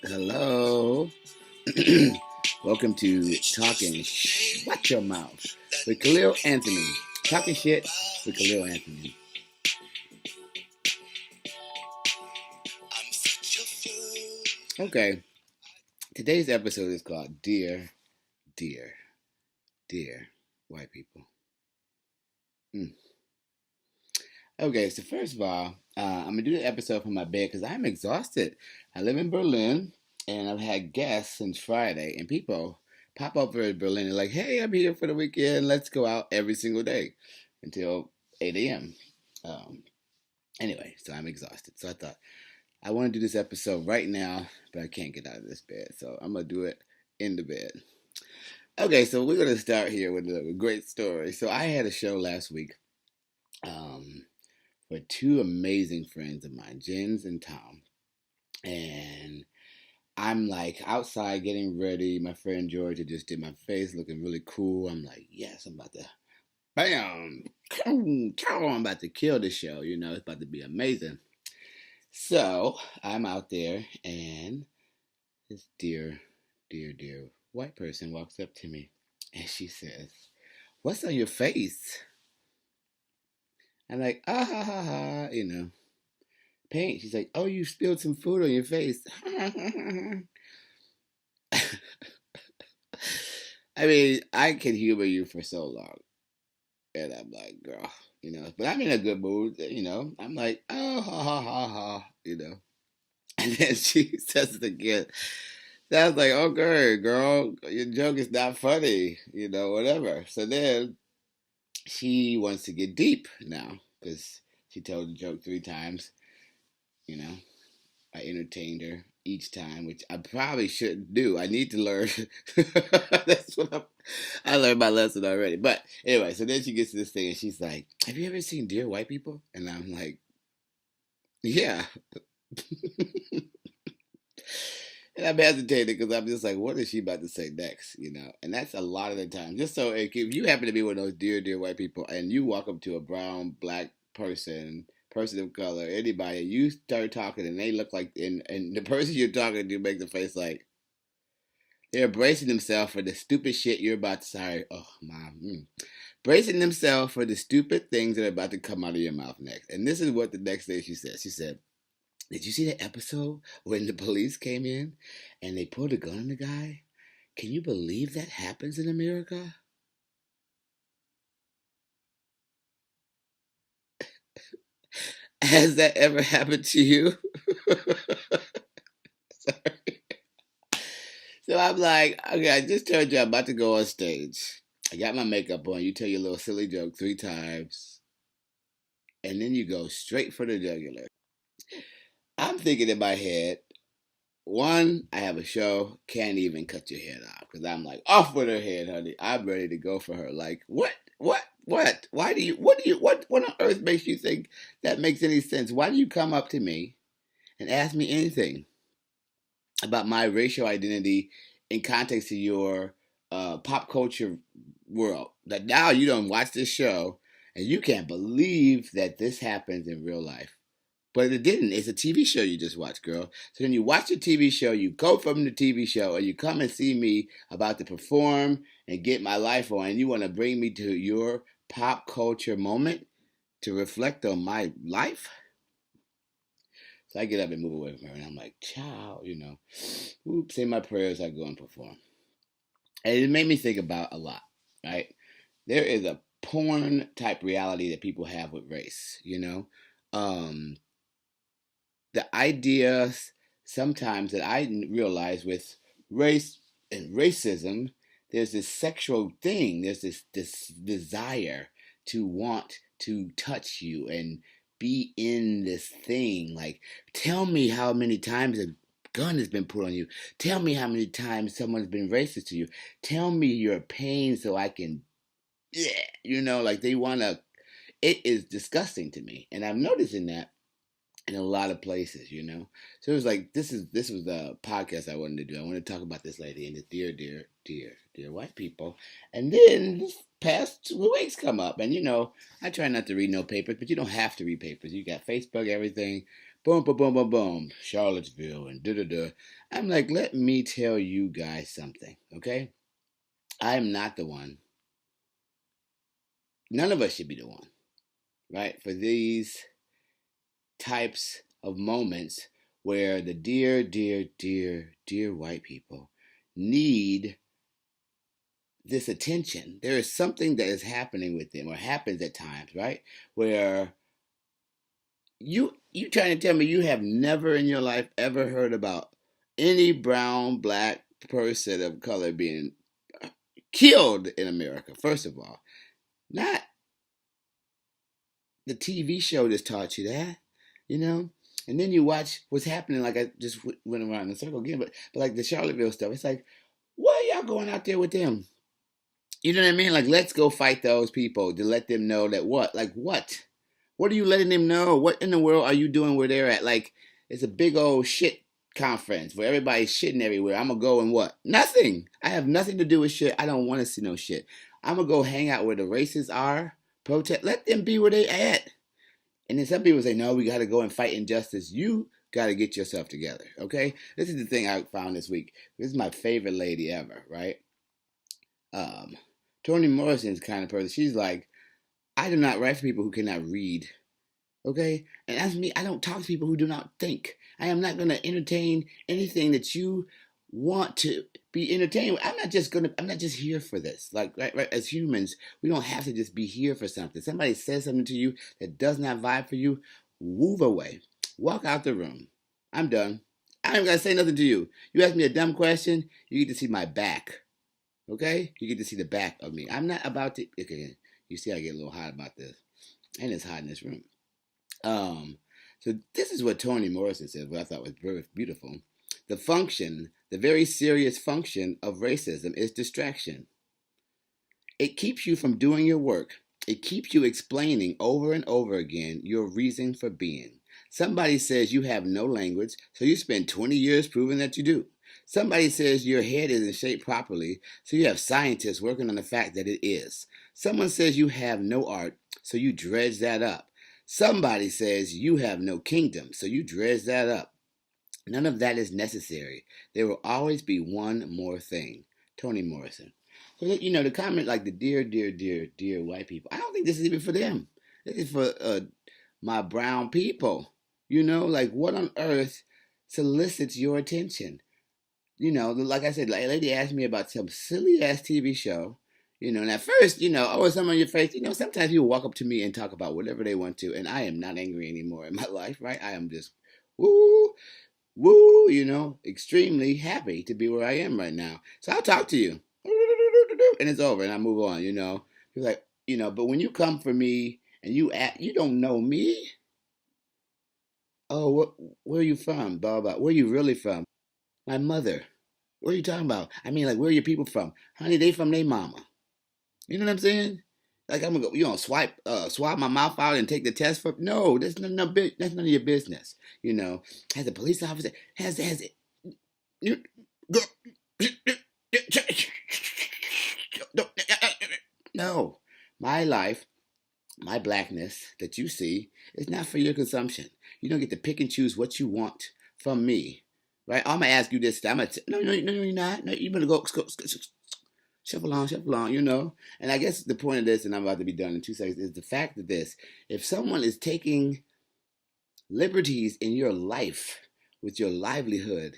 Hello. Welcome to Talking Watch Your Mouth with Khalil Anthony. Talking shit with Khalil Anthony. Okay. Today's episode is called Dear, Dear, Dear White People. Mm. Okay, so first of all, I'm gonna do the episode from my bed because I'm exhausted. I live in Berlin, and I've had guests since Friday, and people pop over in Berlin and like, "Hey, I'm here for the weekend. Let's go out every single day until 8 a.m." Um, anyway, so I'm exhausted. So I thought I want to do this episode right now, but I can't get out of this bed, so I'm gonna do it in the bed. Okay, so we're gonna start here with a great story. So I had a show last week. Um, for two amazing friends of mine, Jens and Tom. And I'm like outside getting ready. My friend Georgia just did my face looking really cool. I'm like, yes, I'm about to, bam, I'm about to kill the show. It's about to be amazing. So I'm out there, and this dear white person walks up to me, and she says, "What's on your face?" I'm like, ah ha ha ha. Paint. She's like, "Oh, you spilled some food on your face." I mean, I can humor you for so long. And I'm like, girl. But I'm in a good mood. I'm like, oh, ha, ha, ha, ha. And then she says it again. Sounds like, okay, girl, your joke is not funny, whatever. So then she wants to get deep now because she told the joke 3 times. You know, I entertained her each time, which I probably shouldn't do. I need to learn. That's what I learned my lesson already. But anyway, so then she gets to this thing and she's like, "Have you ever seen Dear White People?" And I'm like, "Yeah." And I'm hesitating because I'm just like, what is she about to say next? And that's a lot of the time. Just so if you happen to be one of those dear white people and you walk up to a brown, black person of color, anybody, you start talking and they look like, and the person you're talking to makes a face like they're bracing themselves for the stupid shit you're about to say. Oh, mom. Bracing themselves for the stupid things that are about to come out of your mouth next. And this is what the next day she said. She said, "Did you see the episode when the police came in and they pulled a gun on the guy? Can you believe that happens in America?" Has that ever happened to you? So I'm like, okay, I just told you I'm about to go on stage. I got my makeup on. You tell your little silly joke 3 times, and then you go straight for the jugular. I'm thinking in my head, one, I have a show, can't even cut your head off because I'm like, off with her head, honey. I'm ready to go for her. Like, what? What? What on earth makes you think that makes any sense? Why do you come up to me and ask me anything about my racial identity in context of your pop culture world? That now you don't watch this show and you can't believe that this happens in real life. But it didn't. It's a TV show you just watched, girl. So then you watch the TV show, you go from the TV show, and you come and see me about to perform and get my life on, and you want to bring me to your pop culture moment to reflect on my life? So I get up and move away from her, and I'm like, ciao. Oops, say my prayers, I go and perform. And it made me think about a lot, right? There is a porn type reality that people have with race. Um, the ideas sometimes that I realize with race and racism, there's this sexual thing. There's this desire to want to touch you and be in this thing. Like, tell me how many times a gun has been put on you. Tell me how many times someone's been racist to you. Tell me your pain so I can, yeah, like they want to. It is disgusting to me, and I'm noticing that in a lot of places. So it was like this was the podcast I wanted to do. I wanted to talk about this lady and the dear white people. And then this past 2 weeks come up, and I try not to read no papers, but you don't have to read papers. You got Facebook, everything, boom, boom, boom, boom, boom, Charlottesville, and da da da. I'm like, let me tell you guys something, okay? I'm not the one. None of us should be the one, right? For these types of moments where the dear white people need this attention. There is something that is happening with them, or happens at times, right? Where you trying to tell me you have never in your life ever heard about any brown, black person of color being killed in America, first of all. Not the TV show just taught you that, you know? And then you watch what's happening. Like I just went around in a circle again, but like the Charlottesville stuff, it's like, why are y'all going out there with them? You know what I mean? Like, let's go fight those people to let them know that what? Like, what? What are you letting them know? What in the world are you doing where they're at? Like, it's a big old shit conference where everybody's shitting everywhere. I'm going to go and what? Nothing. I have nothing to do with shit. I don't want to see no shit. I'm going to go hang out where the racists are, protest. Let them be where they at. And then some people say, no, we got to go and fight injustice. You got to get yourself together, okay? This is the thing I found this week. This is my favorite lady ever, right? Toni Morrison's the kind of person. She's like, I do not write for people who cannot read, okay? And that's me. I don't talk to people who do not think. I am not going to entertain anything that you want to be entertained with. I'm not just here for this. Like, right, as humans, we don't have to just be here for something. Somebody says something to you that does not vibe for you, move away. Walk out the room. I'm done. I ain't got to say nothing to you. You ask me a dumb question, you get to see my back. Okay? You get to see the back of me. I'm not about to. Okay, you see, I get a little hot about this. And it's hot in this room. So this is what Toni Morrison says, what I thought was very beautiful. The very serious function of racism is distraction. It keeps you from doing your work. It keeps you explaining over and over again your reason for being. Somebody says you have no language, so you spend 20 years proving that you do. Somebody says your head isn't shaped properly, so you have scientists working on the fact that it is. Someone says you have no art, so you dredge that up. Somebody says you have no kingdom, so you dredge that up. None of that is necessary. There will always be one more thing. Toni Morrison. So, the comment like the dear white people, I don't think this is even for them. This is for my brown people. Like what on earth solicits your attention? Like I said, like a lady asked me about some silly ass TV show. And at first, oh, it's something on your face. Sometimes people walk up to me and talk about whatever they want to, and I am not angry anymore in my life, right? I am just, woo, woo, extremely happy to be where I am right now. So I'll talk to you, and it's over, and I move on. You're like, but when you come for me and you don't know me. Oh, where are you from? Blah blah. Where are you really from? My mother. What are you talking about? I mean, like, where are your people from? Honey, they from their mama. You know what I'm saying? Like, I'm gonna go, swab my mouth out and take the test for? No, that's none of your business. Has a police officer has it? You, go, no, my life, my blackness that you see is not for your consumption. You don't get to pick and choose what you want from me, right? I'm gonna ask you this. No, you're not. No, you better go shuffle on. And I guess the point of this, and I'm about to be done in 2 seconds, is the fact that if someone is taking liberties in your life with your livelihood,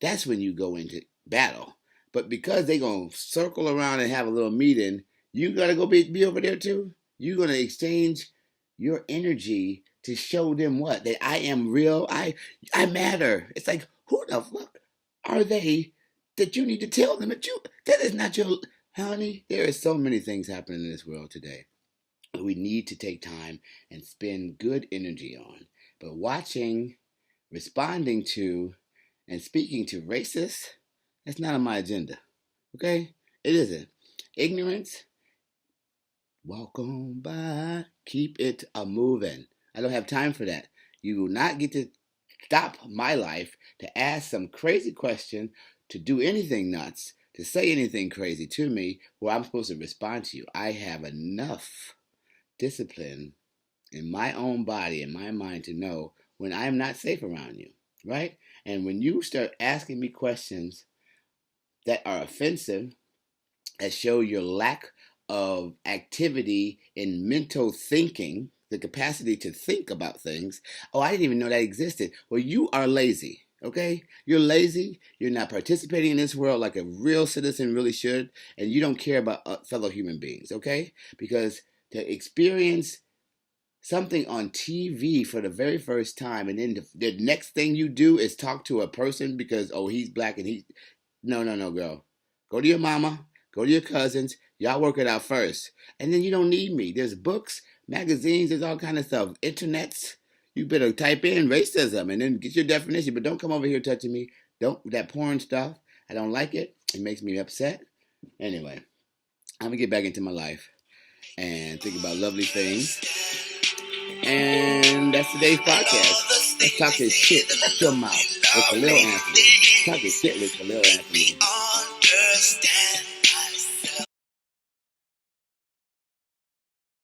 that's when you go into battle. But because they gonna circle around and have a little meeting, you gotta go be over there too. You're gonna exchange your energy to show them what? That I am real. I matter. It's like, who the fuck are they that you need to tell them that is not your honey? There is so many things happening in this world today that we need to take time and spend good energy on. But watching, responding to, and speaking to racists, that's not on my agenda. Okay? It isn't. Ignorance, walk on by, keep it a moving. I don't have time for that. You will not get to stop my life to ask some crazy question, to do anything nuts, to say anything crazy to me where I'm supposed to respond to you. I have enough discipline in my own body and my mind to know when I am not safe around you, right? And when you start asking me questions that are offensive, that show your lack of activity in mental thinking, the capacity to think about things. Oh, I didn't even know that existed. Well, you are lazy. Okay? You're lazy. You're not participating in this world like a real citizen really should. And you don't care about fellow human beings. Okay? Because to experience something on TV for the very first time, and then the next thing you do is talk to a person because, oh, he's black and he. No, no, no, girl. Go to your mama. Go to your cousins. Y'all work it out first. And then you don't need me. There's books, magazines, there's all kind of stuff. Internets. You better type in racism and then get your definition. But don't come over here touching me. Don't that porn stuff. I don't like it. It makes me upset. Anyway, I'm gonna get back into my life and think about lovely things. And that's today's podcast. Let's talk this shit. Shut your mouth with Khalil Anthony. Talk this shit with Khalil Anthony.